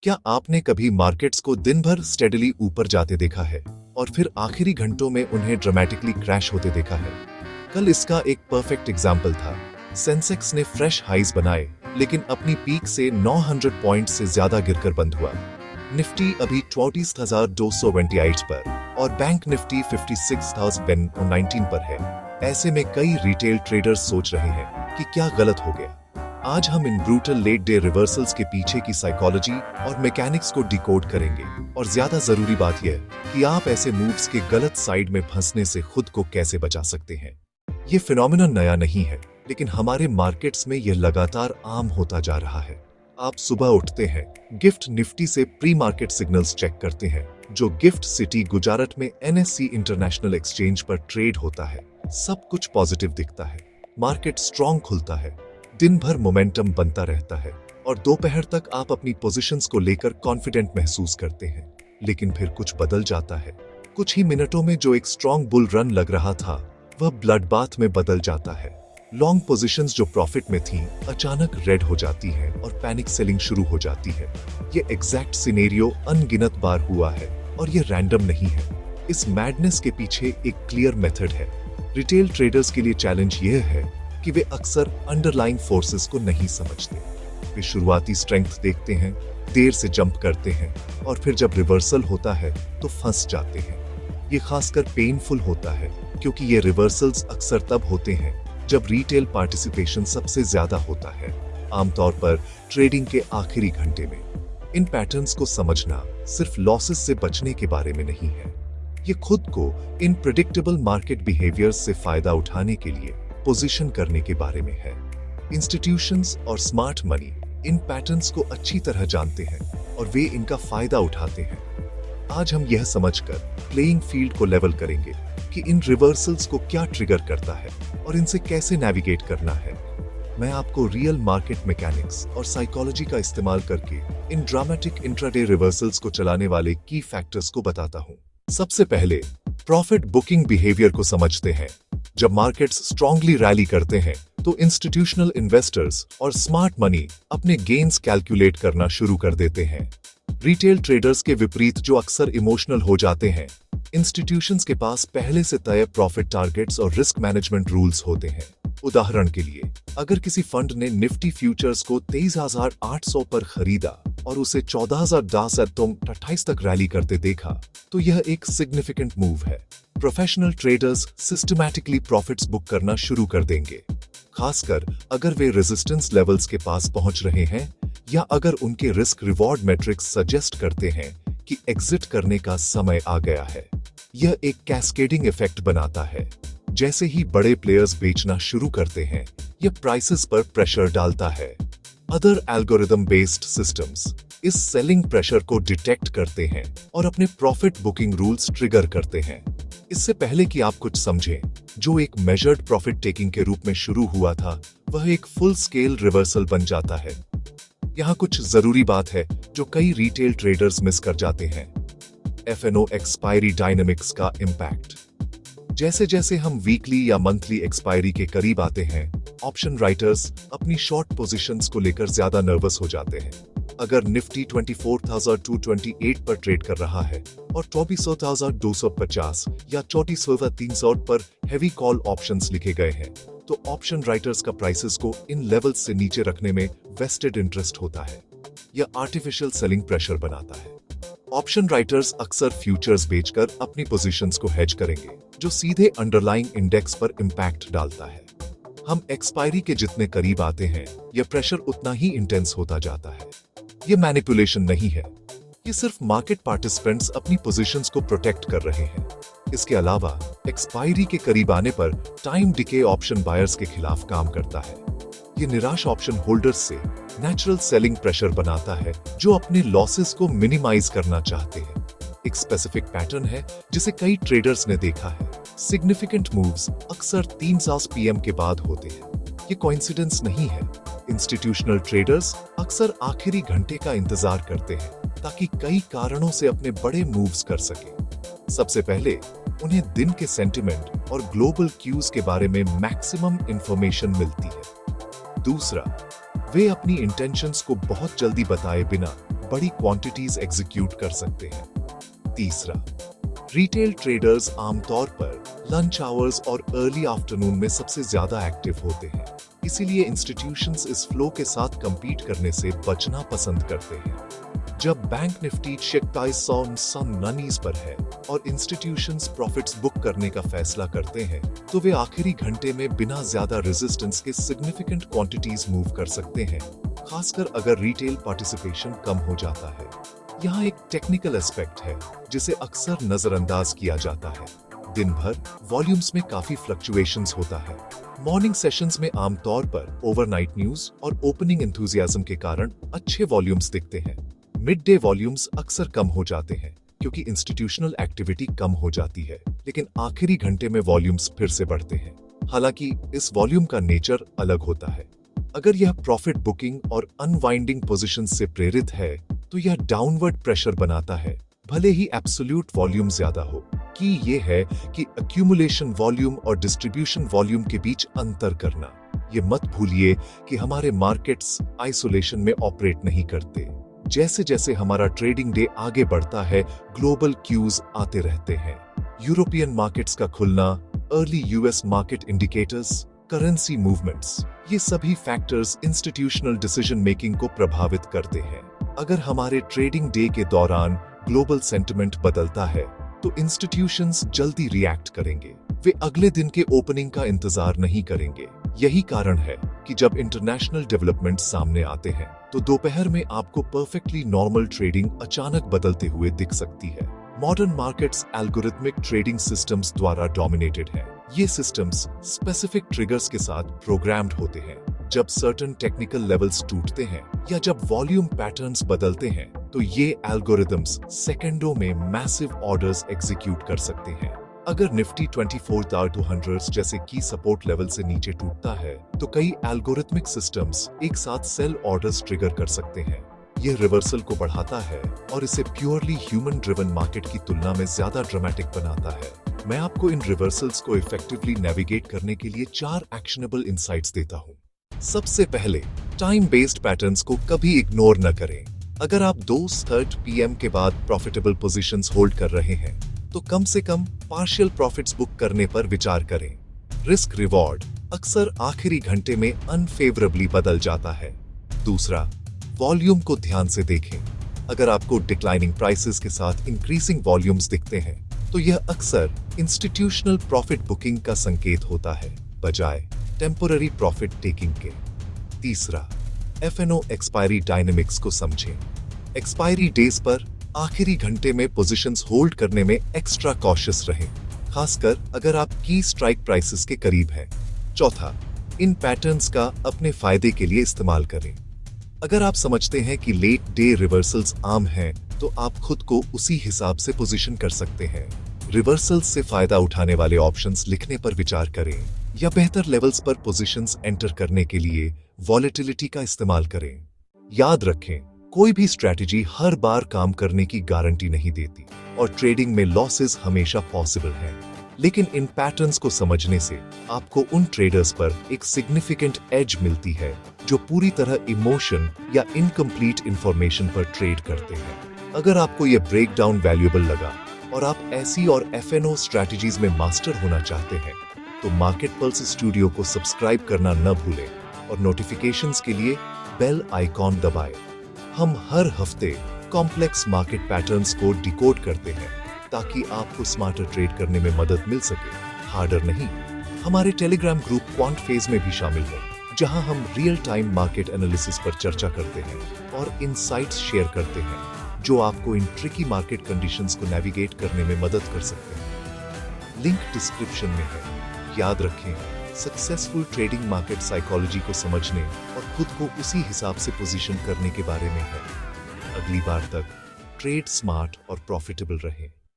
क्या आपने कभी मार्केट्स को दिन भर स्टेडली ऊपर जाते देखा है और फिर आखिरी घंटों में उन्हें ड्रामेटिकली क्रैश होते देखा है? कल इसका एक परफेक्ट एग्जाम्पल था। सेंसेक्स ने फ्रेश हाइज बनाए, लेकिन अपनी पीक से 900 पॉइंट से ज्यादा गिरकर बंद हुआ। निफ्टी अभी 24,228 पर और बैंक निफ्टी 56,019 पर है। ऐसे में कई रिटेल ट्रेडर्स सोच रहे हैं कि क्या गलत हो गया। आज हम इन ब्रूटल लेट डे रिवर्सल्स के पीछे की साइकोलॉजी और मैकेनिक्स को डिकोड करेंगे, और ज्यादा जरूरी बात यह कि आप ऐसे मूव्स के गलत साइड में फंसने से खुद को कैसे बचा सकते हैं। ये फिनोमिनन नया नहीं है, लेकिन हमारे मार्केट्स में यह लगातार आम होता जा रहा है। आप सुबह उठते हैं, गिफ्ट निफ्टी से प्री मार्केट सिग्नल्स चेक करते हैं, जो गिफ्ट सिटी गुजरात में NSE इंटरनेशनल एक्सचेंज पर ट्रेड होता है। सब कुछ पॉजिटिव दिखता है, मार्केट स्ट्रॉन्ग खुलता है, दिन भर मोमेंटम बनता रहता है और दोपहर तक आप अपनी पोजीशंस को लेकर कॉन्फिडेंट महसूस करते हैं। लेकिन फिर कुछ बदल जाता है। कुछ ही मिनटों में जो एक स्ट्रॉन्ग बुल रन लग रहा था, वह ब्लड बाथ में बदल जाता है। लॉन्ग पोजीशंस जो प्रॉफिट में थीं, अचानक रेड हो जाती हैं और पैनिक सेलिंग शुरू हो जाती है। ये एग्जैक्ट सिनेरियो अनगिनत बार हुआ है और ये रैंडम नहीं है। इस मैडनेस के पीछे एक क्लियर मेथड है। रिटेल ट्रेडर्स के लिए चैलेंज यह है कि वे अक्सर अंडरलाइंग फोर्सेस को नहीं समझते। वे शुरुआती स्ट्रेंथ देखते हैं, देर से जंप करते हैं और फिर जब रिवर्सल होता है तो फंस जाते हैं। ये खासकर पेनफुल होता है, क्योंकि ये रिवर्सल्स अक्सर तब होते हैं जब रिटेल पार्टिसिपेशन सबसे ज्यादा होता है, आमतौर पर ट्रेडिंग के आखिरी घंटे में। इन पैटर्न्स को समझना सिर्फ लॉसेस से बचने के बारे में नहीं है, ये खुद को इन प्रेडिक्टेबल मार्केट बिहेवियर्स से फायदा उठाने के लिए पोजीशन करने के बारे में है। इंस्टीट्यूशंस और स्मार्ट मनी इन पैटर्न्स को अच्छी तरह जानते हैं और वे इनका फायदा उठाते हैं। आज हम यह समझकर प्लेइंग फील्ड को लेवल करेंगे कि इन रिवर्सल्स को क्या ट्रिगर करता है और इनसे कैसे नेविगेट करना है। मैं आपको रियल मार्केट मैकेनिक्स और साइकोलॉजी का इस्तेमाल करके इन ड्रामेटिक इंट्राडे रिवर्सल्स को चलाने वाले की फैक्टर्स को बताता हूं। सबसे पहले प्रॉफिट बुकिंग बिहेवियर को समझते हैं। जब मार्केट्स स्ट्रांगली रैली करते हैं, तो इंस्टीट्यूशनल इन्वेस्टर्स और स्मार्ट मनी अपने गेन्स कैलकुलेट करना शुरू कर देते हैं। रिटेल ट्रेडर्स के विपरीत, जो अक्सर इमोशनल हो जाते हैं, इंस्टीट्यूशंस के पास पहले से तय प्रॉफिट टारगेट्स और रिस्क मैनेजमेंट रूल्स होते हैं। उदाहरण के लिए, अगर किसी फंड ने निफ्टी फ्यूचर्स को 23,800 पर खरीदा और उसे 14,228 तक रैली करते देखा, तो यह एक सिग्निफिकेंट मूव है। Professional traders systematically profits book करना शुरू कर देंगे, खासकर अगर वे रेजिस्टेंस लेवल्स के पास पहुंच रहे हैं या अगर उनके रिस्क रिवॉर्ड मैट्रिक्स सजेस्ट करते हैं कि एग्जिट करने का समय आ गया है। यह एक कैस्केडिंग इफेक्ट बनाता है। जैसे ही बड़े प्लेयर्स बेचना शुरू करते हैं, यह प्राइसेस पर प्रेशर डालता है। अदर एल्गोरिदम बेस्ड सिस्टम्स इस सेलिंग प्रेशर को डिटेक्ट करते हैं और अपने प्रॉफिट बुकिंग रूल्स ट्रिगर करते हैं। इससे पहले कि आप कुछ समझें, जो एक मेजर्ड प्रॉफिट टेकिंग के रूप में शुरू हुआ था, वह एक फुल स्केल रिवर्सल बन जाता है। यहाँ कुछ जरूरी बात है जो कई रिटेल ट्रेडर्स मिस कर जाते हैं। FNO एक्सपायरी डायनामिक्स का इम्पैक्ट। जैसे जैसे हम वीकली या मंथली एक्सपायरी के करीब आते हैं, ऑप्शन राइटर्स अपनी शॉर्ट पोजीशंस को लेकर ज्यादा नर्वस हो जाते हैं। अगर निफ्टी 24,228 पर ट्रेड कर रहा है और 24,250 या 34,300 पर हेवी कॉल ऑप्शंस लिखे गए हैं, तो ऑप्शन राइटर्स का प्राइसेस को इन लेवल्स से नीचे रखने में वेस्टेड इंटरेस्ट होता है। यह आर्टिफिशियल सेलिंग प्रेशर बनाता है। ऑप्शन राइटर्स अक्सर फ्यूचर्स बेचकर अपनी पोजीशंस को हेज करेंगे, जो सीधे अंडरलाइंग इंडेक्स पर इंपैक्ट डालता है। हम एक्सपायरी के जितने करीब आते हैं, यह प्रेशर उतना ही इंटेंस होता जाता है। यह मैनिपुलेशन नहीं है, ये सिर्फ मार्केट पार्टिसिपेंट्स अपनी पोजीशंस को प्रोटेक्ट कर रहे हैं। इसके अलावा एक्सपायरी के करीब आने पर टाइम डिके ऑप्शन बायर्स के खिलाफ काम करता है। ये निराश ऑप्शन होल्डर्स से नेचुरल सेलिंग प्रेशर बनाता है, जो अपने लॉसेस को मिनिमाइज करना चाहते हैं। एक स्पेसिफिक पैटर्न है जिसे कई ट्रेडर्स ने देखा है। सिग्निफिकेंट मूव्स अक्सर 3 PM के बाद होते हैं। ये कोइंसिडेंस नहीं है। इंस्टीट्यूशनल ट्रेडर्स अक्सर आखिरी घंटे का इंतजार करते हैं ताकि कई कारणों से अपने बड़े मूव्स कर सके। सबसे पहले, उन्हें दिन के सेंटिमेंट और ग्लोबल क्यूज के बारे में मैक्सिमम इंफॉर्मेशन मिलती है। दूसरा, वे अपनी इंटेंशंस को बहुत जल्दी बताए बिना बड़ी क्वांटिटीज एग्जीक्यूट कर सकते हैं। तीसरा, रिटेल ट्रेडर्स आमतौर पर लंच आवर्स और अर्ली आफ्टरनून में सबसे ज्यादा एक्टिव होते हैं, इसीलिए इंस्टीट्यूशंस इस फ्लो के साथ compete करने से बचना पसंद करते हैं। जब बैंक निफ्टी 2690 पर है और इंस्टीट्यूशंस प्रॉफिट्स बुक करने का फैसला करते हैं, तो वे आखिरी घंटे में बिना ज्यादा रेजिस्टेंस के सिग्निफिकेंट क्वांटिटीज मूव कर सकते हैं, खासकर अगर रिटेल पार्टिसिपेशन कम हो जाता है। यहाँ एक टेक्निकल एस्पेक्ट है जिसे अक्सर नजरअंदाज किया जाता है। दिन भर वॉल्यूम्स में काफी फ्लक्चुएशंस होता है। मॉर्निंग सेशंस में आमतौर पर ओवरनाइट न्यूज और ओपनिंग एंथुजियाज्म के कारण अच्छे वॉल्यूम्स दिखते हैं। मिड डे वॉल्यूम्स अक्सर कम हो जाते हैं क्योंकि इंस्टीट्यूशनल एक्टिविटी कम हो जाती है, लेकिन आखिरी घंटे में वॉल्यूम्स फिर से बढ़ते हैं। हालांकि इस वॉल्यूम का नेचर अलग होता है। अगर यह प्रॉफिट बुकिंग और अनवाइंडिंग पोजीशन से प्रेरित है तो यह डाउनवर्ड प्रेशर बनाता है, भले ही एब्सोल्यूट वॉल्यूम ज्यादा हो। की ये है कि एक्यूमुलेशन वॉल्यूम और डिस्ट्रीब्यूशन वॉल्यूम के बीच अंतर करना। ये मत भूलिए कि हमारे मार्केट्स आइसोलेशन में ऑपरेट नहीं करते। जैसे जैसे हमारा ट्रेडिंग डे आगे बढ़ता है, ग्लोबल क्यूज आते रहते हैं। यूरोपियन मार्केट्स का खुलना, early US market indicators, currency movements, ये सभी फैक्टर्स इंस्टीट्यूशनल डिसीजन मेकिंग को प्रभावित करते हैं। अगर हमारे ट्रेडिंग डे के दौरान ग्लोबल सेंटिमेंट बदलता है तो इंस्टीट्यूशंस जल्दी रिएक्ट करेंगे। वे अगले दिन के ओपनिंग का इंतजार नहीं करेंगे। यही कारण है कि जब इंटरनेशनल डेवलपमेंट सामने आते हैं तो दोपहर में आपको परफेक्टली नॉर्मल ट्रेडिंग अचानक बदलते हुए दिख सकती है। Modern markets algorithmic trading systems द्वारा डोमिनेटेड है। ये सिस्टम्स स्पेसिफिक ट्रिगर्स के साथ प्रोग्राम्ड होते हैं। जब सर्टेन टेक्निकल लेवल्स टूटते हैं या जब वॉल्यूम पैटर्न्स बदलते हैं तो ये एल्गोरिथम्स सेकंडों में मैसिव ऑर्डर्स एग्जीक्यूट कर सकते हैं। अगर निफ्टी 24,200 जैसे की सपोर्ट लेवल से नीचे टूटता है तो कई एल्गोरिथमिक सिस्टम्स एक साथ सेल ऑर्डर्स ट्रिगर कर सकते हैं। यह रिवर्सल को बढ़ाता है और इसे प्योरली ह्यूमन ड्रिवन मार्केट की तुलना में ज्यादा ड्रामेटिक बनाता है। मैं आपको इन रिवर्सल्स को इफेक्टिवली नेविगेट करने के लिए 4 एक्शनेबल इंसाइट्स देता हूँ। सबसे पहले, टाइम बेस्ड पैटर्न्स को कभी इग्नोर न करें। अगर आप 2:30 PM के बाद प्रॉफिटेबल पोजीशंस होल्ड कर रहे हैं तो कम से कम पार्शियल प्रॉफिट्स बुक करने पर विचार करें। रिस्क रिवॉर्ड अक्सर आखिरी घंटे में अनफेवरेबली बदल जाता है। दूसरा, वॉल्यूम को ध्यान से देखें। अगर आपको डिक्लाइनिंग प्राइसेस के साथ इंक्रीजिंग वॉल्यूम्स दिखते हैं तो यह अक्सर इंस्टीट्यूशनल प्रॉफिट बुकिंग का संकेत होता है, बजाय टेम्पोररी प्रॉफिट टेकिंग के। तीसरा, F&O एक्सपायरी डायनेमिक्स को समझें। एक्सपायरी डेज पर आखिरी घंटे में पोजीशंस होल्ड करने में एक्स्ट्रा कॉशियस रहें, खासकर अगर आप की स्ट्राइक प्राइसेस के करीब हैं। चौथा, इन पैटर्न्स का अपने फायदे के लिए इस्तेमाल करें। अगर आप समझते हैं कि लेट डे रिवर्सल्स आम हैं तो आप खुद को उसी हिसाब से पोजीशन कर सकते हैं। रिवर्सल्स से फायदा उठाने वाले ऑप्शंस लिखने पर विचार करें या बेहतर लेवल्स पर पोजीशंस एंटर करने के लिए वॉलेटिलिटी का इस्तेमाल करें। याद रखें, कोई भी स्ट्रैटेजी हर बार काम करने की गारंटी नहीं देती और ट्रेडिंग में लॉसेस हमेशा पॉसिबल हैं। लेकिन इन पैटर्न्स को समझने से आपको उन ट्रेडर्स पर एक सिग्निफिकेंट एज मिलती है जो पूरी तरह इमोशन या इनकम्प्लीट इंफॉर्मेशन पर ट्रेड करते हैं। अगर आपको यह ब्रेकडाउन वैल्यूएबल लगा और आप ऐसी और F&O स्ट्रैटेजीज में मास्टर होना चाहते हैं तो मार्केट पल्स स्टूडियो को सब्सक्राइब करना न भूलें और नोटिफिकेशंस के लिए बेल आइकॉन दबाएं। हम हर हफ्ते कॉम्प्लेक्स मार्केट पैटर्न्स को डिकोड करते हैं ताकि आपको स्मार्टर ट्रेड करने में मदद मिल सके, हार्डर नहीं। हमारे टेलीग्राम ग्रुप क्वांट फेज में भी शामिल हो, जहां हम रियल टाइम मार्केट एनालिसिस पर चर्चा करते हैं और इनसाइट्स शेयर करते हैं जो आपको इन ट्रिकी मार्केट कंडीशंस को नेविगेट करने में मदद कर सकते हैं। लिंक डिस्क्रिप्शन में है। याद रखें, सक्सेसफुल ट्रेडिंग मार्केट साइकोलॉजी को समझने और खुद को उसी हिसाब से पोजीशन करने के बारे में है। अगली बार तक ट्रेड स्मार्ट और प्रॉफिटेबल रहें।